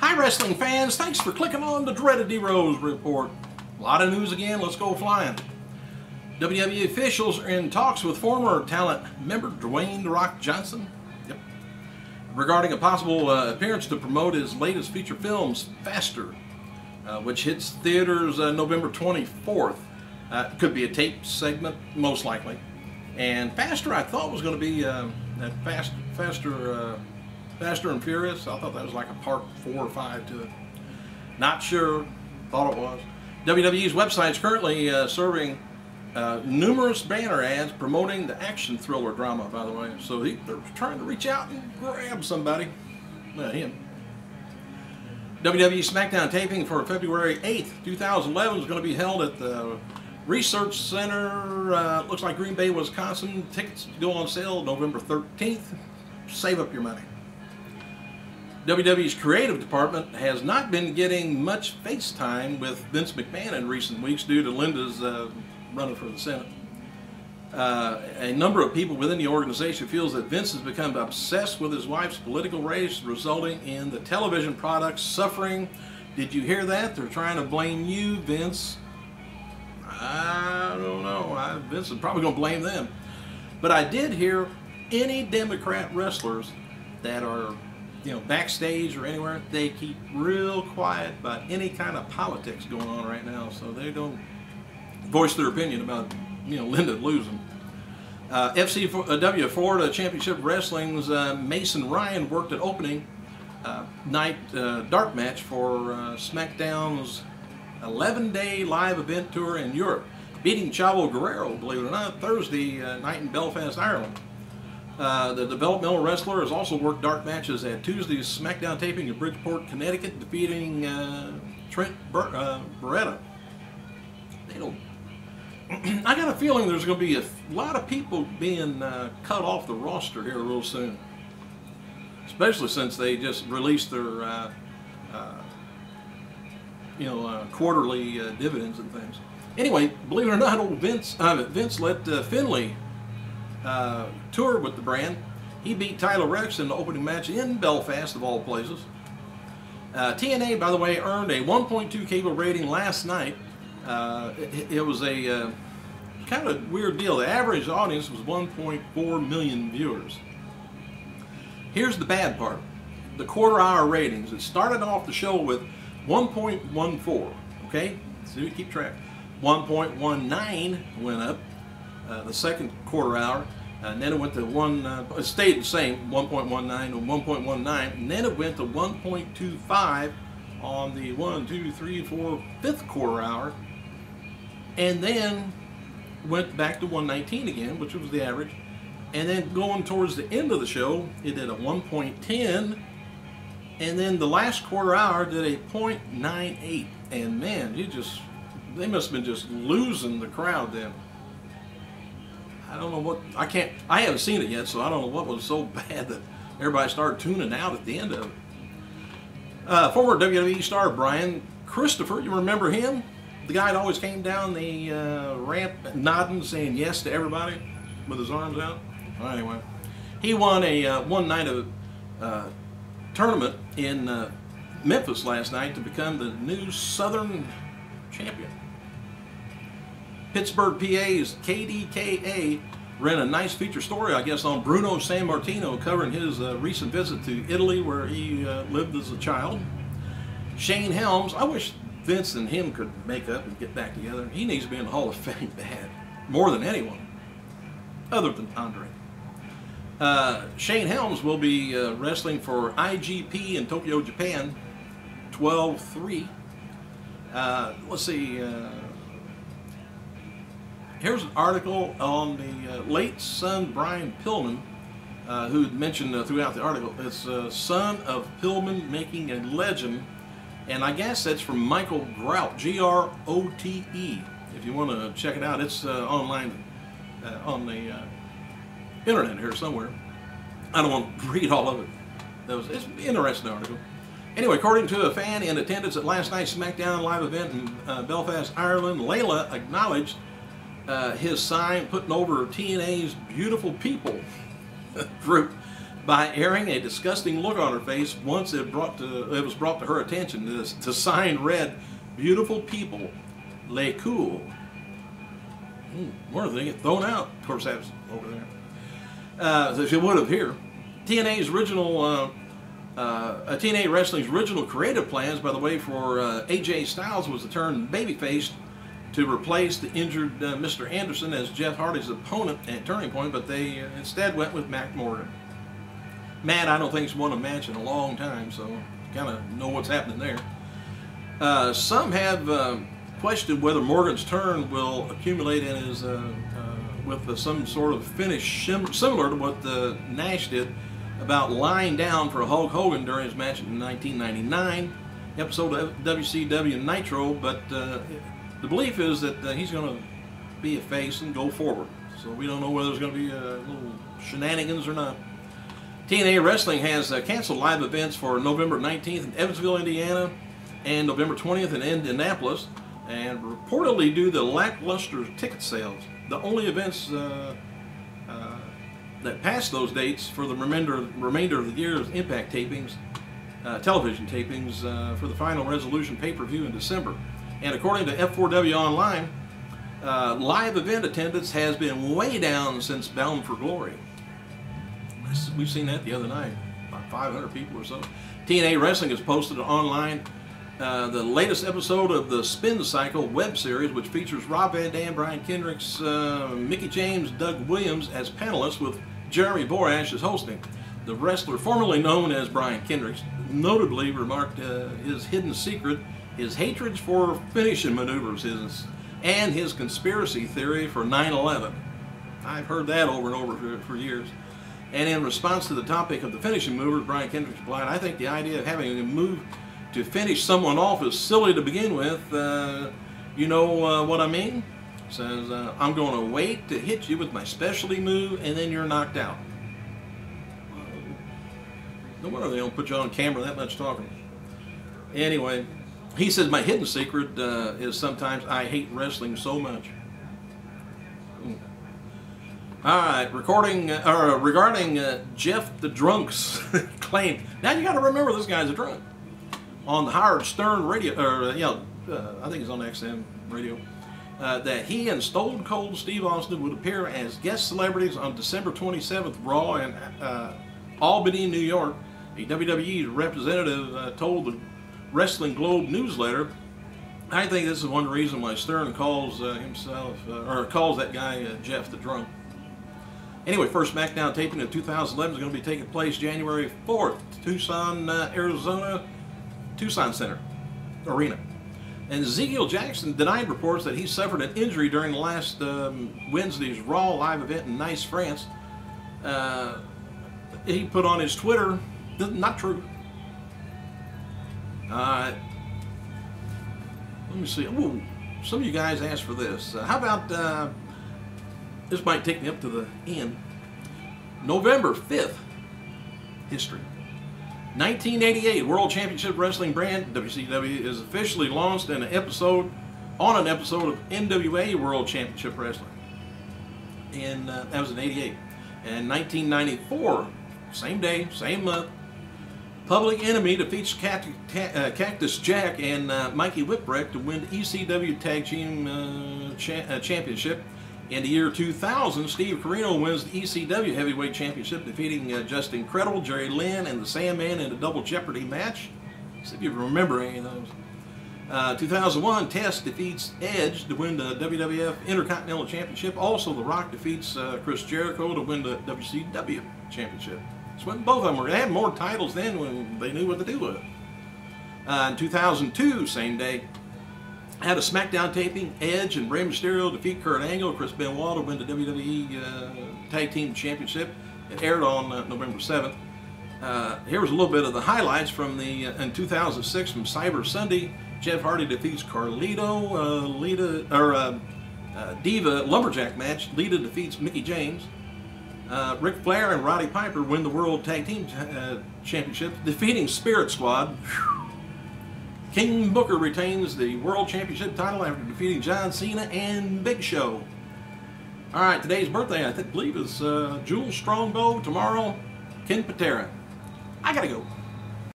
Hi wrestling fans, thanks for clicking on the dreaded D-Rose report. A lot of news again, let's go flying. WWE officials are in talks with former talent member Dwayne "The Rock" Johnson regarding a possible appearance to promote his latest feature films, Faster, which hits theaters November 24th. Could be a tape segment, most likely. And Faster, I thought was going to be that Faster and Furious. I thought that was like a part 4 or 5 to it. Not sure. Thought it was. WWE's website is currently serving numerous banner ads promoting the action thriller drama, by the way. So they're trying to reach out and grab somebody. Him. WWE SmackDown taping for February 8th, 2011 is going to be held at the Research Center, looks like Green Bay, Wisconsin. Tickets go on sale November 13th. Save up your money. WWE's creative department has not been getting much face time with Vince McMahon in recent weeks due to Linda's running for the Senate. A number of people within the organization feels that Vince has become obsessed with his wife's political race, resulting in the television product suffering. Did you hear that? They're trying to blame you, Vince. I don't know. Vince is probably going to blame them. But I did hear any Democrat wrestlers that are, backstage or anywhere, they keep real quiet about any kind of politics going on right now, so they don't voice their opinion about, Linda losing. FCW Florida Championship Wrestling's Mason Ryan worked an opening night dark match for SmackDown's 11-day live event tour in Europe, beating Chavo Guerrero, believe it or not, Thursday night in Belfast, Ireland. The developmental wrestler has also worked dark matches at Tuesday's SmackDown taping in Bridgeport, Connecticut, defeating Trent Beretta. I got a feeling there's going to be a lot of people being cut off the roster here real soon, especially since they just released their quarterly dividends and things. Anyway, believe it or not, old Vince let Finley tour with the brand. He beat Tyler Rex in the opening match in Belfast, of all places. TNA, by the way, earned a 1.2 cable rating last night. It was a kind of weird deal. The average audience was 1.4 million viewers. Here's the bad part. The quarter-hour ratings. It started off the show with 1.14. Okay? So we keep track. 1.19 went up the second quarter hour, and then it went to it stayed the same, 1.19 to 1.19, and then it went to 1.25 on the 1, 2, 3, 4, fifth quarter hour, and then went back to 119 again, which was the average, and then going towards the end of the show, it did a 1.10, and then the last quarter hour did a 0.98, and man, they must have been just losing the crowd then. I don't know what, I haven't seen it yet, so I don't know what was so bad that everybody started tuning out at the end of it. Former WWE star Brian Christopher, you remember him? The guy that always came down the ramp nodding, saying yes to everybody with his arms out. Well, anyway, he won a one night of tournament in Memphis last night to become the new Southern champion. Pittsburgh, PA's KDKA ran a nice feature story, I guess, on Bruno Sammartino, covering his recent visit to Italy, where he lived as a child. Shane Helms, I wish Vince and him could make up and get back together. He needs to be in the Hall of Fame bad, more than anyone, other than Andre. Shane Helms will be wrestling for IGP in Tokyo, Japan, 12/3. Let's see. Here's an article on the late son Brian Pillman, who had mentioned throughout the article. It's son of Pillman making a legend, and I guess that's from Michael Grote, G-R-O-T-E. If you want to check it out, it's online on the internet here somewhere. I don't want to read all of it. It's an interesting article. Anyway, according to a fan in attendance at last night's SmackDown live event in Belfast, Ireland, Layla acknowledged his sign putting over TNA's Beautiful People group by airing a disgusting look on her face once it was brought to her attention. The sign read, "Beautiful people, les cool." More than they get thrown out. Of course, that's over there. As you would have here. TNA's original, TNA Wrestling's original creative plans, by the way, for AJ Styles was to turn babyface to replace the injured Mr. Anderson as Jeff Hardy's opponent at Turning Point, but they instead went with Matt Morgan. Matt, I don't think he's won a match in a long time, so kind of know what's happening there. Some have questioned whether Morgan's turn will accumulate in his with some sort of finish similar to what Nash did about lying down for Hulk Hogan during his match in 1999 episode of WCW Nitro, but the belief is that he's going to be a face and go forward. So we don't know whether there's going to be little shenanigans or not. TNA Wrestling has canceled live events for November 19th in Evansville, Indiana, and November 20th in Indianapolis, and reportedly due to lackluster ticket sales. The only events that passed those dates for the remainder of the year is Impact tapings, television tapings for the Final Resolution pay-per-view in December. And according to F4W Online, live event attendance has been way down since Bound for Glory. We've seen that the other night, about 500 people or so. TNA Wrestling has posted online the latest episode of the Spin Cycle web series, which features Rob Van Dam, Brian Kendricks, Mickie James, Doug Williams as panelists, with Jeremy Borash as hosting. The wrestler formerly known as Brian Kendricks notably remarked his hidden secret, his hatred for finishing maneuvers, and his conspiracy theory for 9/11. I've heard that over and over for years. And in response to the topic of the finishing movers, Brian Kendricks replied, "I think the idea of having a move to finish someone off is silly to begin with. You know what I mean?" Says, "I'm going to wait to hit you with my specialty move, and then you're knocked out." No wonder they don't put you on camera that much talking. Anyway, he says, "My hidden secret is sometimes I hate wrestling so much." All right, regarding Jeff the Drunk's claim. Now you got to remember this guy's a drunk. On the Howard Stern radio, I think it's on XM radio, that he and Stone Cold Steve Austin would appear as guest celebrities on December 27th, Raw in Albany, New York. A WWE representative told the Wrestling Globe newsletter, "I think this is one reason why Stern calls calls that guy Jeff the Drunk." Anyway, first SmackDown taping of 2011 is going to be taking place January 4th, Tucson, Arizona, Tucson Center Arena. And Ezekiel Jackson denied reports that he suffered an injury during the last Wednesday's Raw live event in Nice, France. He put on his Twitter, "Not true." Let me see. Ooh, some of you guys asked for this. How about, this might take me up to the end. November 5th, history. 1988, World Championship Wrestling brand, WCW, is officially launched in an episode of NWA World Championship Wrestling. And that was in '88. And 1994, same day, same month, Public Enemy defeats Cactus Jack and Mikey Whipwreck to win the ECW Tag Team Championship. In the year 2000, Steve Corino wins the ECW Heavyweight Championship, defeating Just Incredible, Jerry Lynn, and the Sandman in a double Jeopardy match. See if you remember any of those. 2001, Test defeats Edge to win the WWF Intercontinental Championship. Also, The Rock defeats Chris Jericho to win the WCW Championship. So both of them they had more titles then when they knew what to do with it. In 2002, same day, had a SmackDown taping. Edge and Rey Mysterio defeat Kurt Angle, Chris Benoit to win the WWE Tag Team Championship. It aired on November 7th. Here was a little bit of the highlights from in 2006 from Cyber Sunday. Jeff Hardy defeats Carlito. Diva Lumberjack match. Lita defeats Mickie James. Ric Flair and Roddy Piper win the World Tag Team Championship, defeating Spirit Squad. King Booker retains the World Championship title after defeating John Cena and Big Show. All right, today's birthday, I believe, is Jules Strongbow. Tomorrow, Ken Patera. I gotta go.